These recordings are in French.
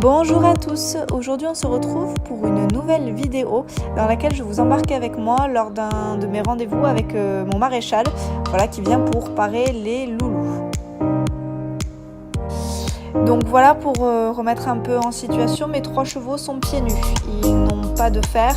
Bonjour à tous, aujourd'hui on se retrouve pour une nouvelle vidéo dans laquelle je vous embarque avec moi lors d'un de mes rendez-vous avec mon maréchal, voilà, qui vient pour parer les loulous. Donc voilà, pour remettre un peu en situation, mes 3 chevaux sont pieds nus, ils n'ont pas de fer.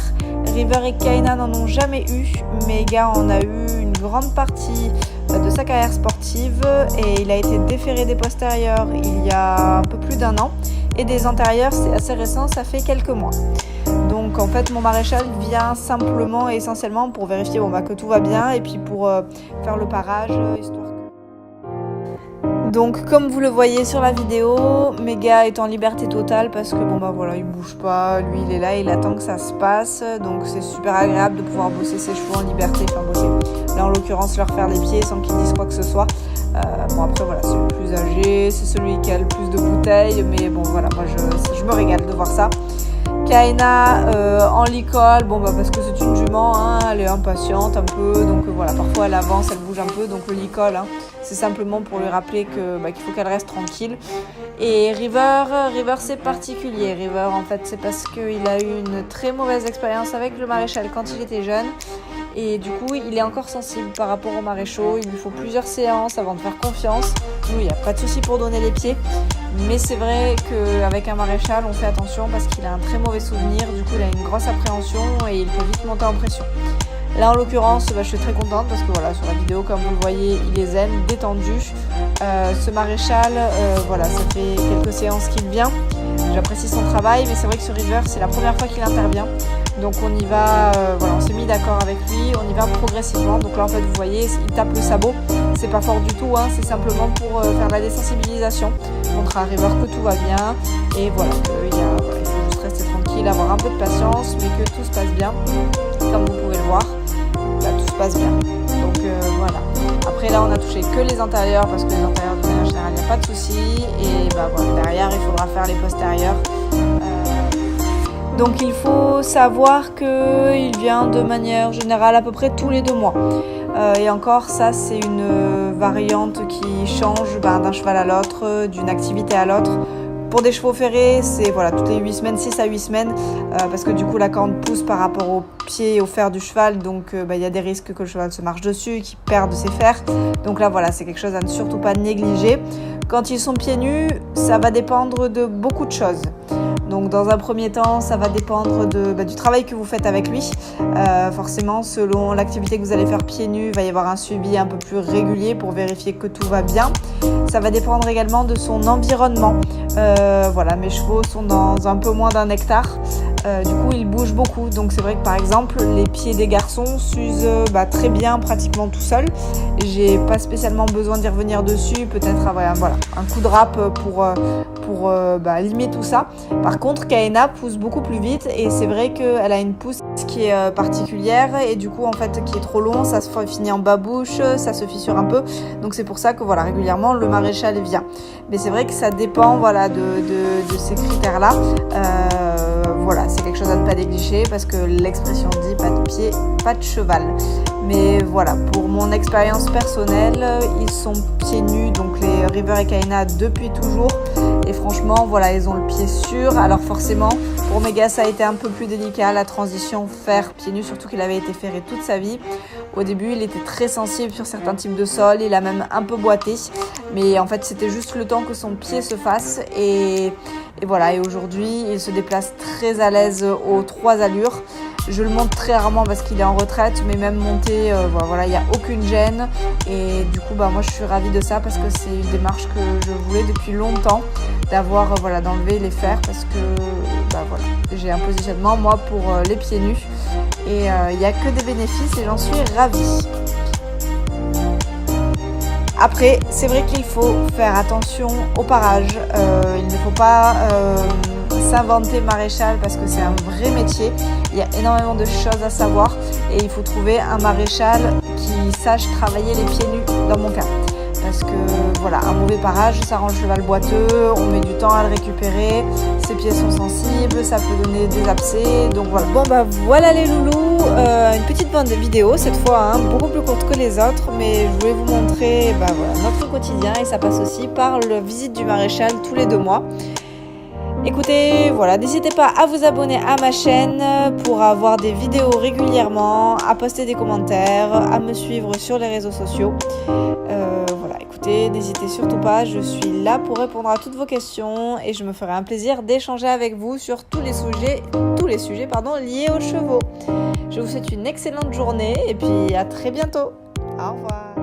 River et Kaina n'en ont jamais eu, Mega en a eu une grande partie de sa carrière sportive et il a été déféré des postérieurs il y a un peu plus d'1 an. Et des antérieurs, c'est assez récent, ça fait quelques mois. Donc en fait, mon maréchal vient simplement et essentiellement pour vérifier que tout va bien et puis pour faire le parage, histoire que... Donc comme vous le voyez sur la vidéo, Mega est en liberté totale parce que il bouge pas, lui il est là, il attend que ça se passe. Donc c'est super agréable de pouvoir bosser ses chevaux en liberté, là en l'occurrence leur faire les pieds sans qu'ils disent quoi que ce soit. Après voilà, c'est le plus âgé, c'est celui qui a le plus de bouteilles, mais moi je me régale de voir ça. Kaina en licol, parce que c'est une jument, elle est impatiente un peu, donc parfois elle avance, elle bouge un peu, donc le licol, c'est simplement pour lui rappeler qu'il faut qu'elle reste tranquille. Et River c'est particulier. River en fait c'est parce qu'il a eu une très mauvaise expérience avec le maréchal quand il était jeune. Et du coup, il est encore sensible par rapport aux maréchaux. Il lui faut plusieurs séances avant de faire confiance. Nous, il n'y a pas de souci pour donner les pieds. Mais c'est vrai qu'avec un maréchal, on fait attention parce qu'il a un très mauvais souvenir. Du coup, il a une grosse appréhension et il peut vite monter en pression. Là, en l'occurrence, je suis très contente parce que sur la vidéo, comme vous le voyez, il est zen, détendu. Ce maréchal, ça fait quelques séances qu'il vient. J'apprécie son travail, mais c'est vrai que ce River, c'est la première fois qu'il intervient. Donc on y va, on s'est mis d'accord avec lui, on y va progressivement. Donc là en fait vous voyez, il tape le sabot, c'est pas fort du tout, c'est simplement pour faire la désensibilisation, montrer à River que tout va bien et il faut juste rester tranquille, avoir un peu de patience, mais que tout se passe bien. Comme vous pouvez le voir, là tout se passe bien. Donc voilà. Après là on a touché que les antérieurs parce que les antérieurs de manière générale il n'y a pas de souci et derrière il faudra faire les postérieurs. Donc il faut savoir qu'il vient de manière générale à peu près tous les 2 mois. Et encore ça c'est une variante qui change d'un cheval à l'autre, d'une activité à l'autre. Pour des chevaux ferrés, c'est toutes les 8 semaines, 6 à 8 semaines, parce que du coup la corne pousse par rapport au pied et au fer du cheval, donc il y a des risques que le cheval se marche dessus, qu'il perde ses fers. Donc là c'est quelque chose à ne surtout pas négliger. Quand ils sont pieds nus, ça va dépendre de beaucoup de choses. Donc dans un premier temps, ça va dépendre du travail que vous faites avec lui. Forcément, selon l'activité que vous allez faire pieds nus, il va y avoir un suivi un peu plus régulier pour vérifier que tout va bien. Ça va dépendre également de son environnement. Mes chevaux sont dans un peu moins d'1 hectare. Du coup, ils bougent beaucoup. Donc c'est vrai que par exemple, les pieds des garçons s'usent très bien, pratiquement tout seuls. J'ai pas spécialement besoin d'y revenir dessus. Peut-être un coup de râpe pour limer tout ça. Par contre, Kaina pousse beaucoup plus vite et c'est vrai qu'elle a une pousse qui est particulière et du coup en fait qui est trop long, ça se finit en babouche, ça se fissure un peu. Donc c'est pour ça que régulièrement le maréchal vient. Mais c'est vrai que ça dépend de ces critères-là. C'est quelque chose à ne pas négliger parce que l'expression dit pas de pied, pas de cheval. Mais pour mon expérience personnelle, ils sont pieds nus, donc les River et Kaina depuis toujours. Et franchement, ils ont le pied sûr. Alors forcément, pour Mega, ça a été un peu plus délicat, la transition fer pieds nus, surtout qu'il avait été ferré toute sa vie. Au début, il était très sensible sur certains types de sols, il a même un peu boité. Mais en fait, c'était juste le temps que son pied se fasse. Et aujourd'hui, il se déplace très à l'aise aux 3 allures. Je le monte très rarement parce qu'il est en retraite, mais même monter, il n'y a aucune gêne. Et du coup, moi, je suis ravie de ça parce que c'est une démarche que je voulais depuis longtemps, d'enlever les fers parce que, j'ai un positionnement, moi, pour les pieds nus. Et il n'y a que des bénéfices et j'en suis ravie. Après, c'est vrai qu'il faut faire attention au parage. Il ne faut pas s'inventer maréchal parce que c'est un vrai métier. Il y a énormément de choses à savoir et il faut trouver un maréchal qui sache travailler les pieds nus dans mon cas. Parce que un mauvais parage, ça rend le cheval boiteux, on met du temps à le récupérer, ses pieds sont sensibles, ça peut donner des abcès, donc voilà. Voilà les loulous, une petite bande de vidéos cette fois, beaucoup plus courte que les autres, mais je voulais vous montrer notre quotidien et ça passe aussi par la visite du maréchal tous les 2 mois. Écoutez, voilà, n'hésitez pas à vous abonner à ma chaîne pour avoir des vidéos régulièrement, à poster des commentaires, à me suivre sur les réseaux sociaux. Voilà, écoutez, n'hésitez surtout pas, je suis là pour répondre à toutes vos questions et je me ferai un plaisir d'échanger avec vous sur tous les sujets liés aux chevaux. Je vous souhaite une excellente journée et puis à très bientôt. Au revoir.